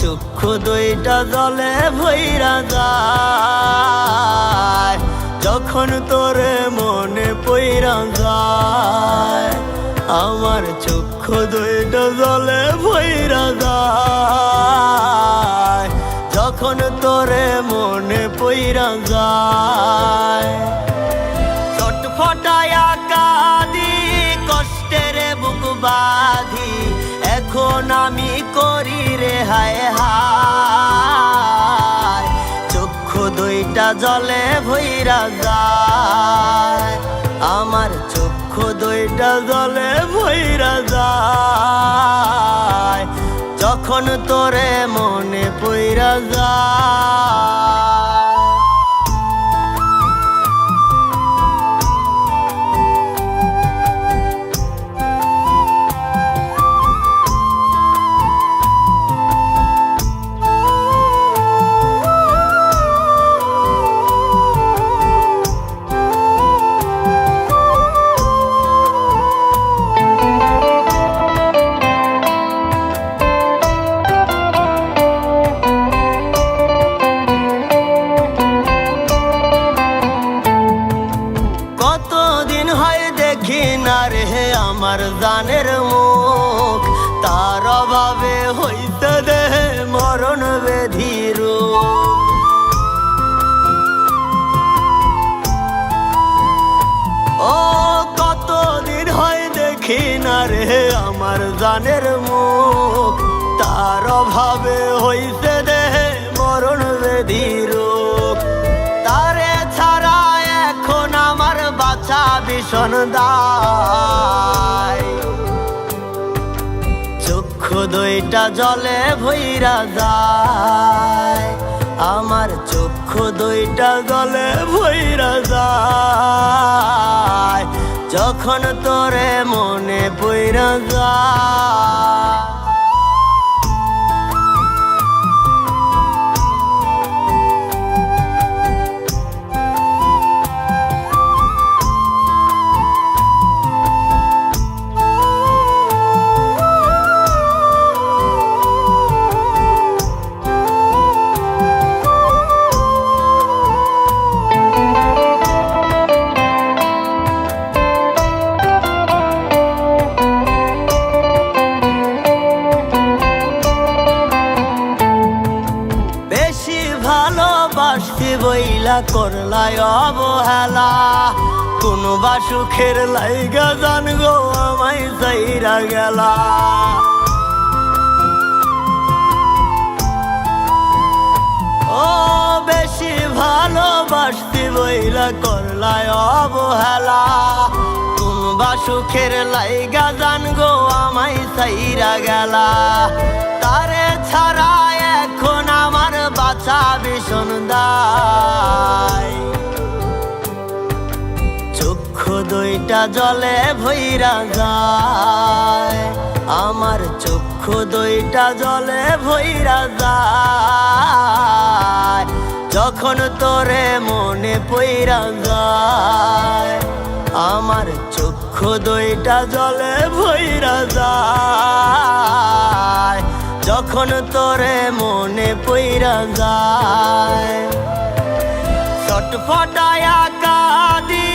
চক্ষু দুইটা জলে ভইরা যায় যখন তোরে মনে পইরা যায়। আমার চক্ষু দুইটা জলে ভইরা যায় যখন তোরে মনে পইরা যায়। ছটফটায়া কাঁদি কষ্টের বুক বাঁধি এখন আমি করি রে হায় হায়। চক্ষু দুইটা জলে ভইরা যায় আমার চক্ষু দুইটা জলে ভইরা যায় যখন তোরে মনে পইরা যায়। রে আমার জানের মুখ তার অভাবে হইতে দেহে মরণ বেধির। ও কতদিন হয় দেখি না রে আমার জানের মুখ তার অভাবে হইতে দেহে মরণ বেধির। তারে ছাড়া এখন আমার বাছা ভীষণ দায়। চক্ষু দুইটা জলে ভইরা যায় আমার চক্ষু দুইটা জলে ভইরা যায় যখন তোরে মনে পইরা যায়। ভালোবাসতে বইলা করলাই অবহেলা কোনবা সুখের লাইগা জান গো আমায় যাইরা গেলা। ও বেশি ভালোবাসতে বইলা করলাই অবহেলা কোনবা সুখের লাইগা জান গো আমায় যাইরা গেলা। তারে ছাড়া এখন আমার বাছা ভীষণ দায়। চক্ষু দুইটা জলে ভইরা যায় আমার চক্ষু দুইটা জলে ভইরা যায় যখন তোরে মনে পইরা যায়। আমার চক্ষু দুইটা জলে ভইরা যায় যখন তোরে মনে পইরা যায়। ছটফটায়া কাঁদি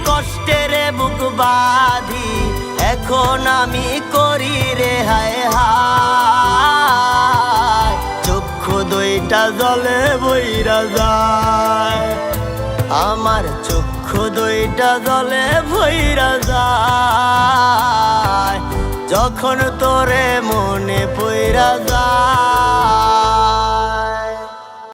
কষ্টের বুক বাঁধি এখন আমি করি রে হায় হায়। চক্ষু দুইটা জলে ভইরা যায় আমার চক্ষু দুইটা জলে ভইরা যায় যখন তোরে মনে পইরা যায়।